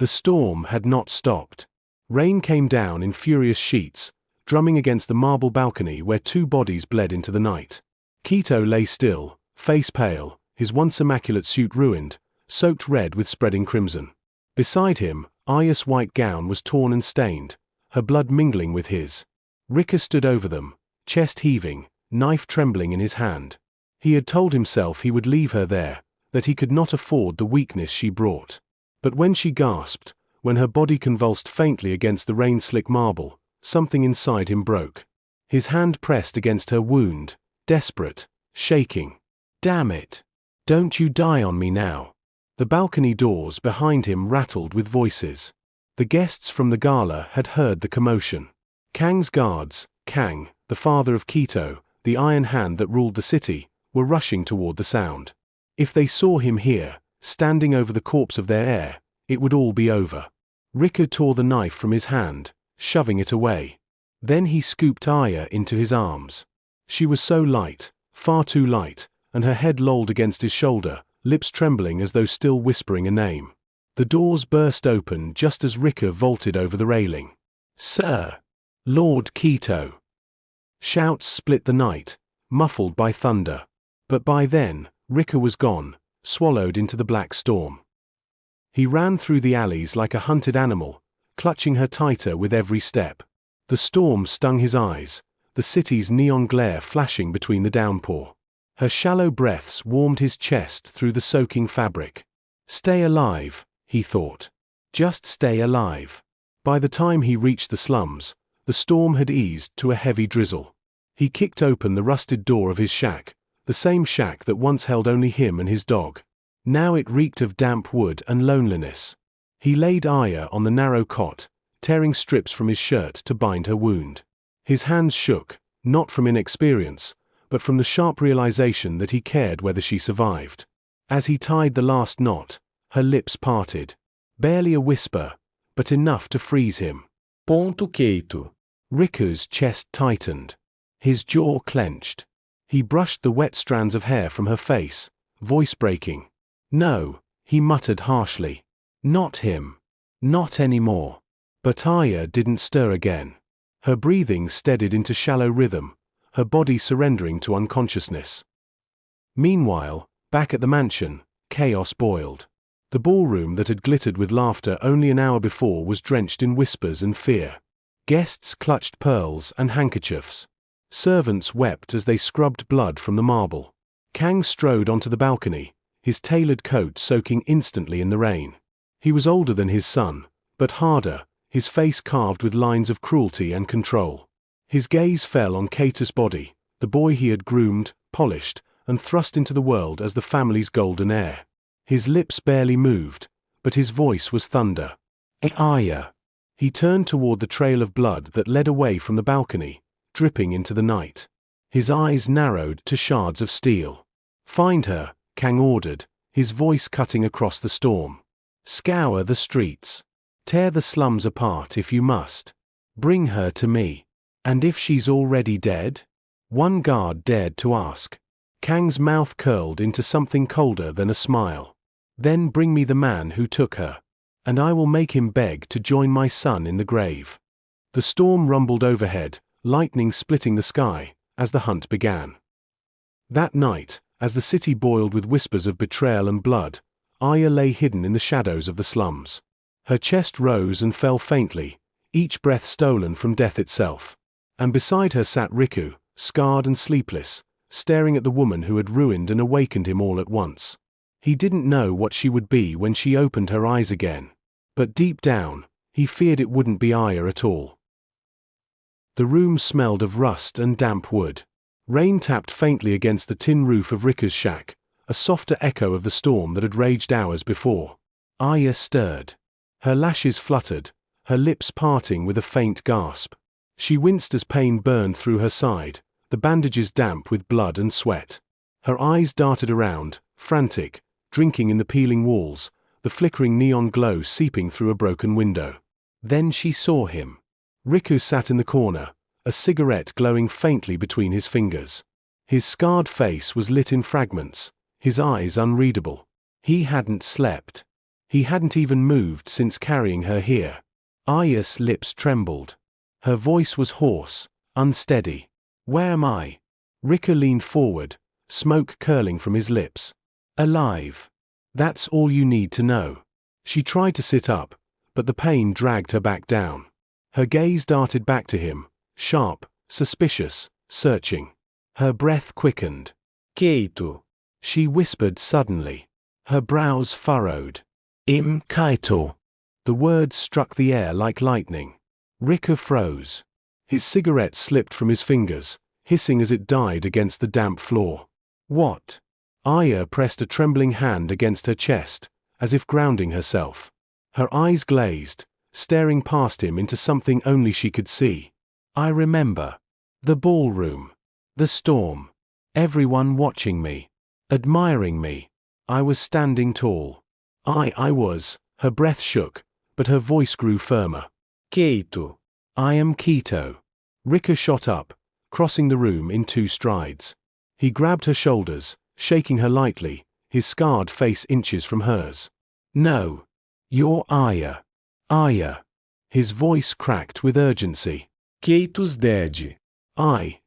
The storm had not stopped. Rain came down in furious sheets, drumming against the marble balcony where two bodies bled into the night. Quito lay still, face pale, his once immaculate suit ruined, soaked red with spreading crimson. Beside him, Arya's white gown was torn and stained, her blood mingling with his. Ricker stood over them, chest heaving, knife trembling in his hand. He had told himself he would leave her there, that he could not afford the weakness she brought. But when she gasped, when her body convulsed faintly against the rain-slick marble, something inside him broke. His hand pressed against her wound, desperate, shaking. "Damn it! Don't you die on me now." The balcony doors behind him rattled with voices. The guests from the gala had heard the commotion. Kang's guards, Kang, the father of Quito, the iron hand that ruled the city, were rushing toward the sound. If they saw him here, standing over the corpse of their heir, it would all be over. Ricker tore the knife from his hand, shoving it away. Then he scooped Arya into his arms. She was so light, far too light, and her head lolled against his shoulder, lips trembling as though still whispering a name. The doors burst open just as Ricker vaulted over the railing. "Sir! Lord Quito!" Shouts split the night, muffled by thunder. But by then, Ricker was gone, swallowed into the black storm. He ran through the alleys like a hunted animal, clutching her tighter with every step. The storm stung his eyes, the city's neon glare flashing between the downpour. Her shallow breaths warmed his chest through the soaking fabric. Stay alive, he thought. Just stay alive. By the time he reached the slums, the storm had eased to a heavy drizzle. He kicked open the rusted door of his shack, the same shack that once held only him and his dog. Now it reeked of damp wood and loneliness. He laid Arya on the narrow cot, tearing strips from his shirt to bind her wound. His hands shook, not from inexperience, but from the sharp realization that he cared whether she survived. As he tied the last knot, her lips parted. Barely a whisper, but enough to freeze him. "Ponto quieto." Ricker's chest tightened. His jaw clenched. He brushed the wet strands of hair from her face, voice breaking. "No," he muttered harshly. "Not him. Not anymore." But Arya didn't stir again. Her breathing steadied into shallow rhythm, her body surrendering to unconsciousness. Meanwhile, back at the mansion, chaos boiled. The ballroom that had glittered with laughter only an hour before was drenched in whispers and fear. Guests clutched pearls and handkerchiefs. Servants wept as they scrubbed blood from the marble. Kang strode onto the balcony, his tailored coat soaking instantly in the rain. He was older than his son, but harder, his face carved with lines of cruelty and control. His gaze fell on Kata's body, the boy he had groomed, polished, and thrust into the world as the family's golden heir. His lips barely moved, but his voice was thunder. "Arya." He turned toward the trail of blood that led away from the balcony, dripping into the night. His eyes narrowed to shards of steel. "Find her," Kang ordered, his voice cutting across the storm. "Scour the streets. Tear the slums apart if you must. Bring her to me. And if she's already dead?" One guard dared to ask. Kang's mouth curled into something colder than a smile. "Then bring me the man who took her, and I will make him beg to join my son in the grave." The storm rumbled overhead, lightning splitting the sky, as the hunt began. That night, as the city boiled with whispers of betrayal and blood, Arya lay hidden in the shadows of the slums. Her chest rose and fell faintly, each breath stolen from death itself. And beside her sat Riku, scarred and sleepless, staring at the woman who had ruined and awakened him all at once. He didn't know what she would be when she opened her eyes again. But deep down, he feared it wouldn't be Arya at all. The room smelled of rust and damp wood. Rain tapped faintly against the tin roof of Ricker's shack, a softer echo of the storm that had raged hours before. Arya stirred. Her lashes fluttered, her lips parting with a faint gasp. She winced as pain burned through her side, the bandages damp with blood and sweat. Her eyes darted around, frantic, drinking in the peeling walls, the flickering neon glow seeping through a broken window. Then she saw him. Riku sat in the corner, a cigarette glowing faintly between his fingers. His scarred face was lit in fragments, his eyes unreadable. He hadn't slept. He hadn't even moved since carrying her here. Arya's lips trembled. Her voice was hoarse, unsteady. "Where am I?" Ricker leaned forward, smoke curling from his lips. "Alive. That's all you need to know." She tried to sit up, but the pain dragged her back down. Her gaze darted back to him, sharp, suspicious, searching. Her breath quickened. "Kaito," she whispered suddenly. Her brows furrowed. Kaito." The words struck the air like lightning. Ricker froze. His cigarette slipped from his fingers, hissing as it died against the damp floor. "What?" Arya pressed a trembling hand against her chest, as if grounding herself. Her eyes glazed, staring past him into something only she could see. "I remember. The ballroom. The storm. Everyone watching me. Admiring me. I was standing tall. I was." Her breath shook, but her voice grew firmer. "Kaito. I am Kaito." Ricker shot up, crossing the room in 2 strides. He grabbed her shoulders, shaking her lightly, his scarred face inches from hers. "No. You're Arya. Arya." His voice cracked with urgency. "Kaito's dead."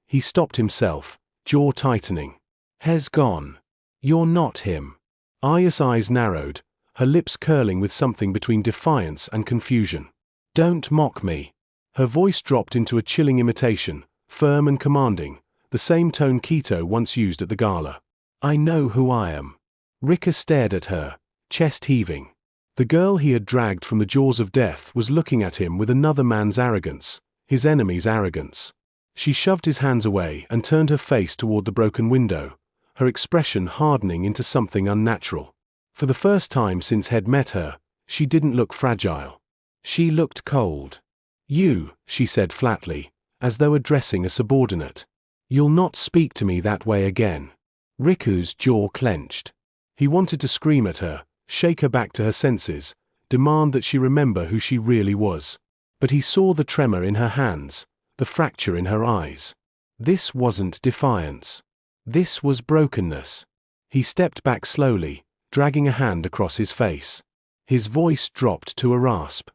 He stopped himself, jaw tightening. "Has gone. You're not him." Arya's eyes narrowed, her lips curling with something between defiance and confusion. "Don't mock me." Her voice dropped into a chilling imitation, firm and commanding, the same tone Kaito once used at the gala. "I know who I am." Ricker stared at her, chest heaving. The girl he had dragged from the jaws of death was looking at him with another man's arrogance, his enemy's arrogance. She shoved his hands away and turned her face toward the broken window, her expression hardening into something unnatural. For the first time since Head met her, she didn't look fragile. She looked cold. "You," she said flatly, as though addressing a subordinate. "You'll not speak to me that way again." Ricker's jaw clenched. He wanted to scream at her, shake her back to her senses, demand that she remember who she really was. But he saw the tremor in her hands, the fracture in her eyes. This wasn't defiance. This was brokenness. He stepped back slowly, dragging a hand across his face. His voice dropped to a rasp.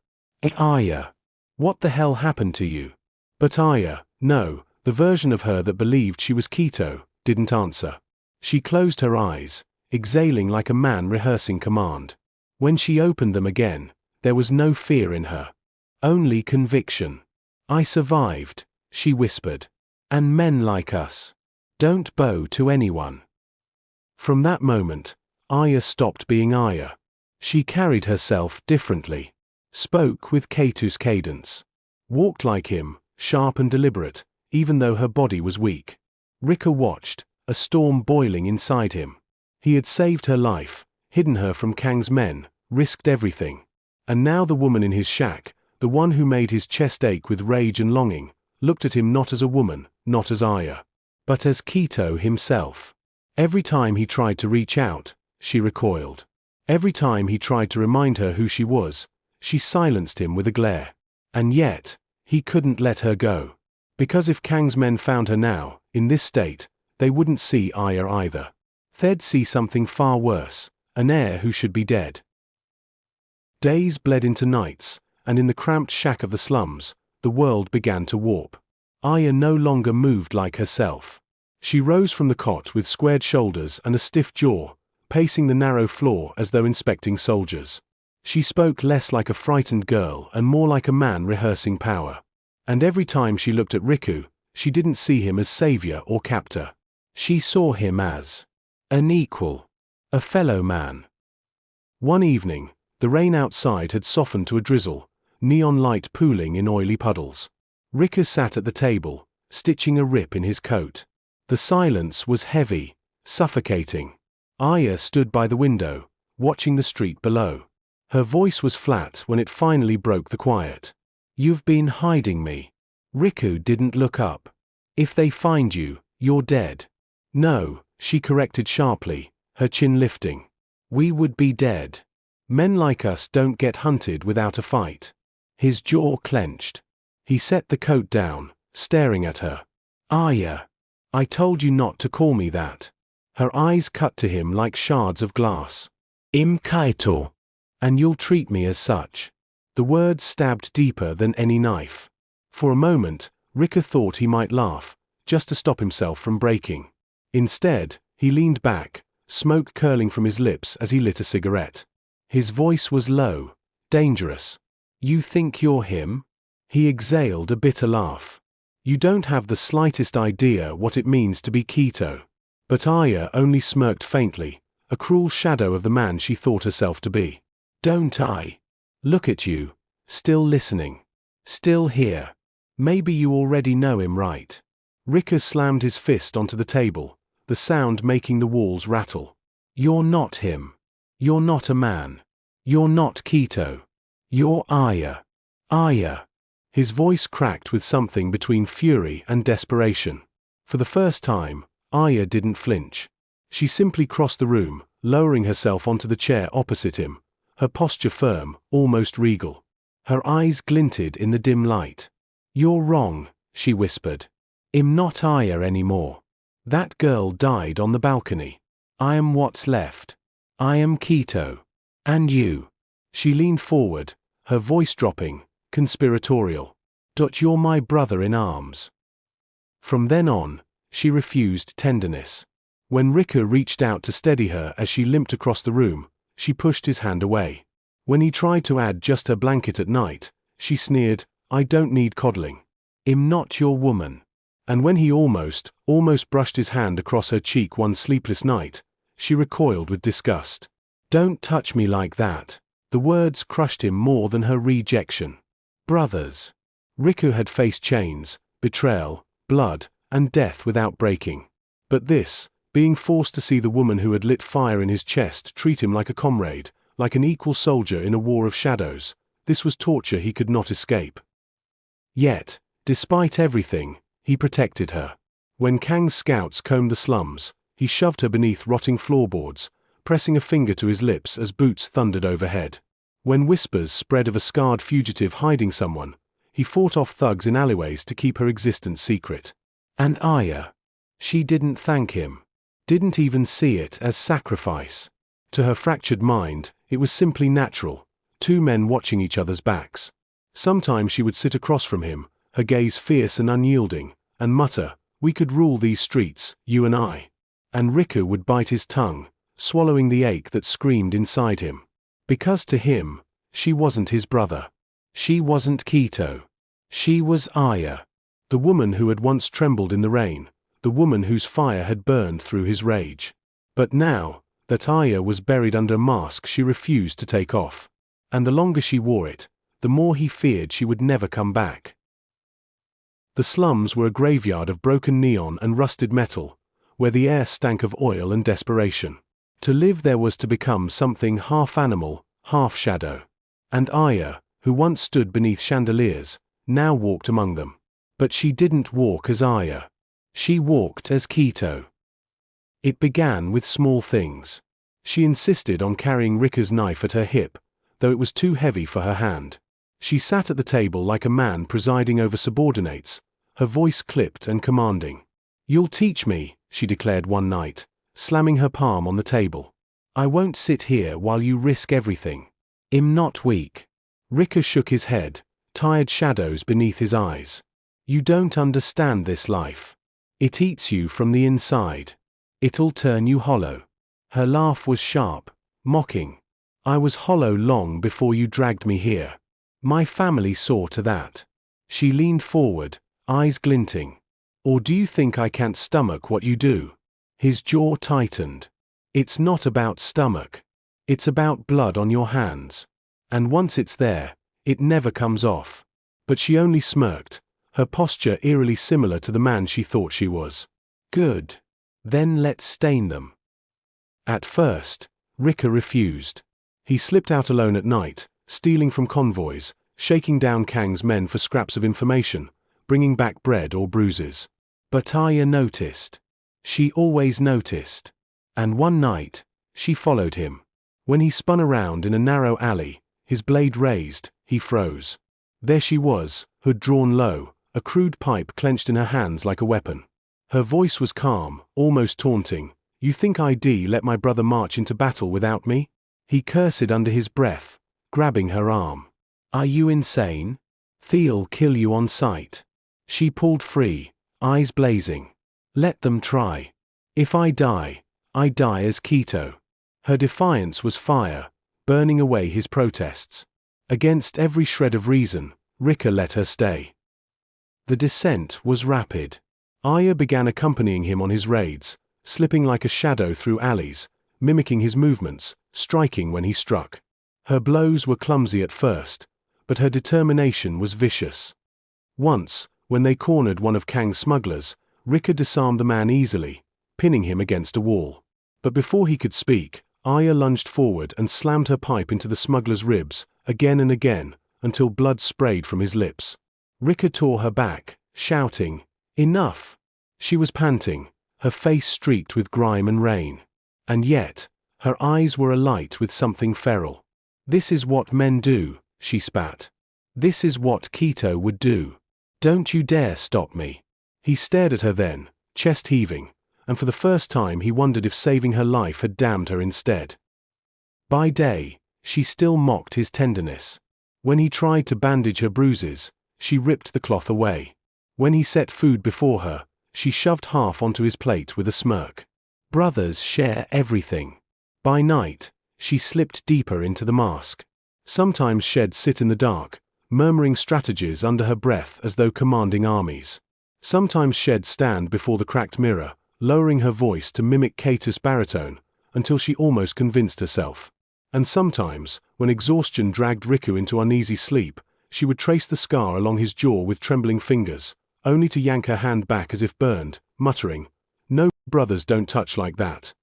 "Arya, what the hell happened to you?" But Arya, no, the version of her that believed she was Kaito, didn't answer. She closed her eyes, exhaling like a man rehearsing command. When she opened them again, there was no fear in her. Only conviction. "I survived," she whispered. "And men like us don't bow to anyone." From that moment, Arya stopped being Arya. She carried herself differently, spoke with Kaito's cadence, walked like him, sharp and deliberate, even though her body was weak. Ricker watched, a storm boiling inside him. He had saved her life, hidden her from Kang's men, risked everything. And now the woman in his shack, the one who made his chest ache with rage and longing, looked at him not as a woman, not as Arya, but as Kaito himself. Every time he tried to reach out, she recoiled. Every time he tried to remind her who she was, she silenced him with a glare. And yet, he couldn't let her go. Because if Kang's men found her now, in this state, they wouldn't see Arya either. They'd see something far worse, an heir who should be dead. Days bled into nights, and in the cramped shack of the slums, the world began to warp. Arya no longer moved like herself. She rose from the cot with squared shoulders and a stiff jaw, pacing the narrow floor as though inspecting soldiers. She spoke less like a frightened girl and more like a man rehearsing power. And every time she looked at Riku, she didn't see him as savior or captor. She saw him as an equal, a fellow man. One evening, the rain outside had softened to a drizzle, neon light pooling in oily puddles. Riku sat at the table, stitching a rip in his coat. The silence was heavy, suffocating. Arya stood by the window, watching the street below. Her voice was flat when it finally broke the quiet. "You've been hiding me." Riku didn't look up. "If they find you, you're dead." "No," she corrected sharply, her chin lifting. "We would be dead. Men like us don't get hunted without a fight." His jaw clenched. He set the coat down, staring at her. "Arya, I told you not to call me that." Her eyes cut to him like shards of glass. "Kaito." And you'll treat me as such. The words stabbed deeper than any knife. For a moment, Ricker thought he might laugh, just to stop himself from breaking. Instead, he leaned back, smoke curling from his lips as he lit a cigarette. His voice was low, dangerous. You think you're him? He exhaled a bitter laugh. You don't have the slightest idea what it means to be keto. But Arya only smirked faintly, a cruel shadow of the man she thought herself to be. Don't I? Look at you, still listening. Still here. Maybe you already know him, right? Ricker slammed his fist onto the table, the sound making the walls rattle. You're not him. You're not a man. You're not keto. You're Arya. Arya. His voice cracked with something between fury and desperation. For the first time, Arya didn't flinch. She simply crossed the room, lowering herself onto the chair opposite him, her posture firm, almost regal. Her eyes glinted in the dim light. You're wrong, she whispered. I'm not Arya anymore. That girl died on the balcony. I am what's left. I am keto. And you. She leaned forward, her voice dropping, conspiratorial. You're my brother in arms. From then on, she refused tenderness. When Ricker reached out to steady her as she limped across the room, she pushed his hand away. When he tried to add just her blanket at night, she sneered, I don't need coddling. I'm not your woman. And when he almost brushed his hand across her cheek one sleepless night, she recoiled with disgust. Don't touch me like that. The words crushed him more than her rejection. Brothers. Ricker had faced chains, betrayal, blood, and death without breaking. But this, being forced to see the woman who had lit fire in his chest treat him like a comrade, like an equal soldier in a war of shadows, this was torture he could not escape. Yet, despite everything, he protected her. When Kang's scouts combed the slums, he shoved her beneath rotting floorboards, pressing a finger to his lips as boots thundered overhead. When whispers spread of a scarred fugitive hiding someone, he fought off thugs in alleyways to keep her existence secret. And Arya. She didn't thank him. Didn't even see it as sacrifice. To her fractured mind, it was simply natural, two men watching each other's backs. Sometimes she would sit across from him, her gaze fierce and unyielding, and mutter, we could rule these streets, you and I. And Ricker would bite his tongue, swallowing the ache that screamed inside him. Because to him, she wasn't his brother. She wasn't keto. She was Arya. The woman who had once trembled in the rain, the woman whose fire had burned through his rage. But now, that Arya was buried under a mask she refused to take off. And the longer she wore it, the more he feared she would never come back. The slums were a graveyard of broken neon and rusted metal, where the air stank of oil and desperation. To live there was to become something half animal, half shadow. And Arya, who once stood beneath chandeliers, now walked among them. But she didn't walk as Arya. She walked as keto. It began with small things. She insisted on carrying Ricker's knife at her hip, though it was too heavy for her hand. She sat at the table like a man presiding over subordinates, her voice clipped and commanding. You'll teach me, she declared one night, slamming her palm on the table. I won't sit here while you risk everything. I'm not weak. Ricker shook his head, tired shadows beneath his eyes. You don't understand this life. It eats you from the inside. It'll turn you hollow. Her laugh was sharp, mocking. I was hollow long before you dragged me here. My family saw to that. She leaned forward, eyes glinting. Or do you think I can't stomach what you do? His jaw tightened. It's not about stomach. It's about blood on your hands. And once it's there, it never comes off. But she only smirked, her posture eerily similar to the man she thought she was. Good. Then let's stain them. At first, Ricker refused. He slipped out alone at night, stealing from convoys, shaking down Kang's men for scraps of information, bringing back bread or bruises. But Arya noticed. She always noticed. And one night, she followed him. When he spun around in a narrow alley, his blade raised, he froze. There she was, hood drawn low, a crude pipe clenched in her hands like a weapon. Her voice was calm, almost taunting. You think I'd let my brother march into battle without me? He cursed under his breath, grabbing her arm. Are you insane? They'll kill you on sight. She pulled free, eyes blazing. Let them try. If I die as Keto. Her defiance was fire, burning away his protests. Against every shred of reason, Rika let her stay. The descent was rapid. Arya began accompanying him on his raids, slipping like a shadow through alleys, mimicking his movements, striking when he struck. Her blows were clumsy at first, but her determination was vicious. Once, when they cornered one of Kang's smugglers, Rika disarmed the man easily, pinning him against a wall. But before he could speak, Arya lunged forward and slammed her pipe into the smuggler's ribs, again and again, until blood sprayed from his lips. Rika tore her back, shouting, "Enough!" She was panting, her face streaked with grime and rain. And yet, her eyes were alight with something feral. "This is what men do," she spat. "This is what Keto would do. Don't you dare stop me." He stared at her then, chest heaving, and for the first time he wondered if saving her life had damned her instead. By day, she still mocked his tenderness. When he tried to bandage her bruises, she ripped the cloth away. When he set food before her, she shoved half onto his plate with a smirk. Brothers share everything. By night, she slipped deeper into the mask. Sometimes she'd sit in the dark, murmuring strategies under her breath as though commanding armies. Sometimes she'd stand before the cracked mirror, lowering her voice to mimic Kato's baritone, until she almost convinced herself. And sometimes, when exhaustion dragged Riku into uneasy sleep, she would trace the scar along his jaw with trembling fingers, only to yank her hand back as if burned, muttering, "No, brothers don't touch like that."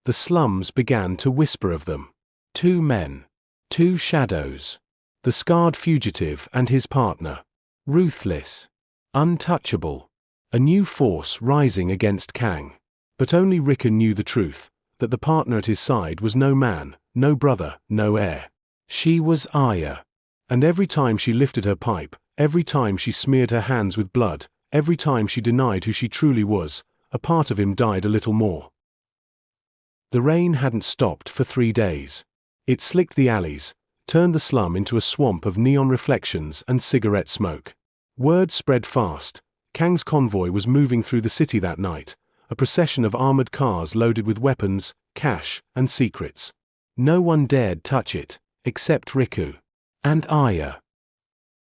The slums began to whisper of them. Two men. Two shadows. The scarred fugitive and his partner. Ruthless. Untouchable. A new force rising against Kang. But only Rika knew the truth, that the partner at his side was no man, no brother, no heir. She was Arya. And every time she lifted her pipe, every time she smeared her hands with blood, every time she denied who she truly was, a part of him died a little more. The rain hadn't stopped for 3 days. It slicked the alleys, turned the slum into a swamp of neon reflections and cigarette smoke. Word spread fast. Kang's convoy was moving through the city that night, a procession of armored cars loaded with weapons, cash, and secrets. No one dared touch it, except Riku. And Arya.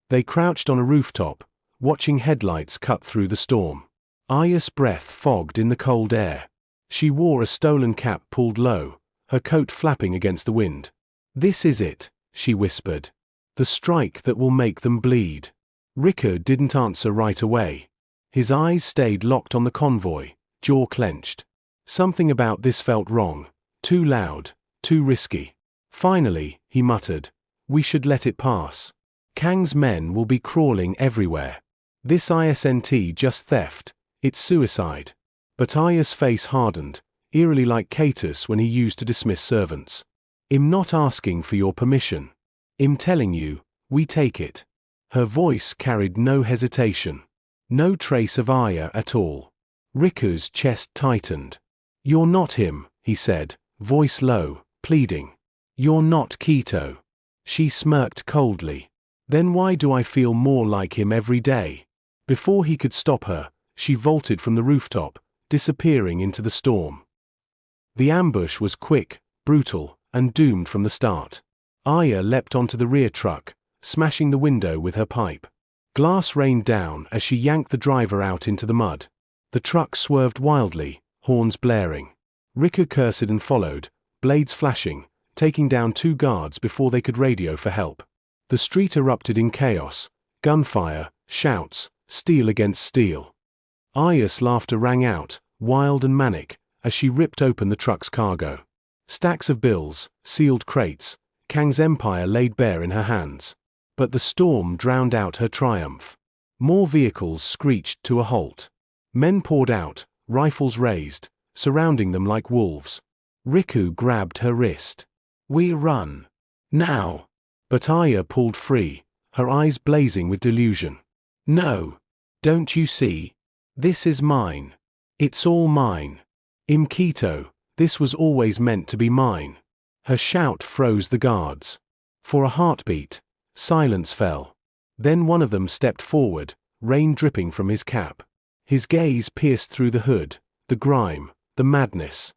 They crouched on a rooftop, watching headlights cut through the storm. Arya's breath fogged in the cold air. She wore a stolen cap pulled low, her coat flapping against the wind. "This is it," she whispered. "The strike that will make them bleed." Riku didn't answer right away. His eyes stayed locked on the convoy, jaw clenched. Something about this felt wrong, too loud, too risky. Finally, he muttered, "We should let it pass. Kang's men will be crawling everywhere. This isn't just theft, it's suicide." But Arya's face hardened, eerily like Katus when he used to dismiss servants. "I'm not asking for your permission. I'm telling you, we take it." Her voice carried no hesitation. No trace of Arya at all. Riku's chest tightened. "You're not him," he said, voice low, pleading. "You're not Keto." She smirked coldly. "Then why do I feel more like him every day?" Before he could stop her, she vaulted from the rooftop, disappearing into the storm. The ambush was quick, brutal, and doomed from the start. Arya leapt onto the rear truck, smashing the window with her pipe. Glass rained down as she yanked the driver out into the mud. The truck swerved wildly, horns blaring. Riku cursed and followed, blades flashing, taking down 2 guards before they could radio for help. The street erupted in chaos, gunfire, shouts, steel against steel. Arya's laughter rang out, wild and manic, as she ripped open the truck's cargo. Stacks of bills, sealed crates, Kang's empire laid bare in her hands. But the storm drowned out her triumph. More vehicles screeched to a halt. Men poured out, rifles raised, surrounding them like wolves. Riku grabbed her wrist. "We run. Now." But Arya pulled free, her eyes blazing with delusion. "No. Don't you see? This is mine. It's all mine. I'm Keto, this was always meant to be mine." Her shout froze the guards. For a heartbeat, silence fell. Then one of them stepped forward, rain dripping from his cap. His gaze pierced through the hood, the grime, the madness.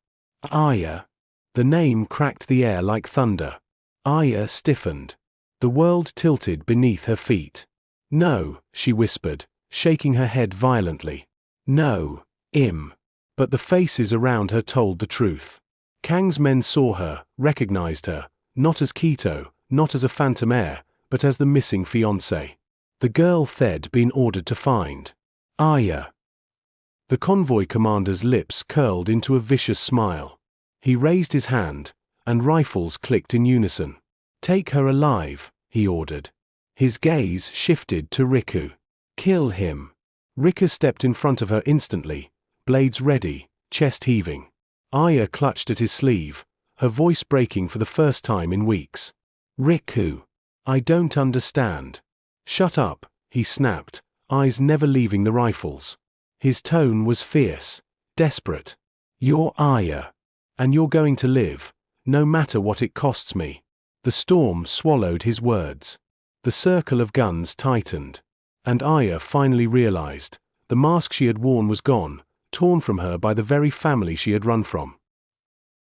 Arya. The name cracked the air like thunder. Arya stiffened. The world tilted beneath her feet. "No," she whispered, shaking her head violently. "No, Im." But the faces around her told the truth. Kang's men saw her, recognized her, not as Keto, not as a phantom heir, but as the missing fiancée. The girl they'd been ordered to find. Arya. The convoy commander's lips curled into a vicious smile. He raised his hand, and rifles clicked in unison. "Take her alive," he ordered. His gaze shifted to Riku. "Kill him." Riku stepped in front of her instantly, blades ready, chest heaving. Arya clutched at his sleeve, her voice breaking for the first time in weeks. "Riku, I don't understand." "Shut up," he snapped, eyes never leaving the rifles. His tone was fierce, desperate. "You're Arya. And you're going to live, no matter what it costs me." The storm swallowed his words. The circle of guns tightened. And Arya finally realized, the mask she had worn was gone, torn from her by the very family she had run from.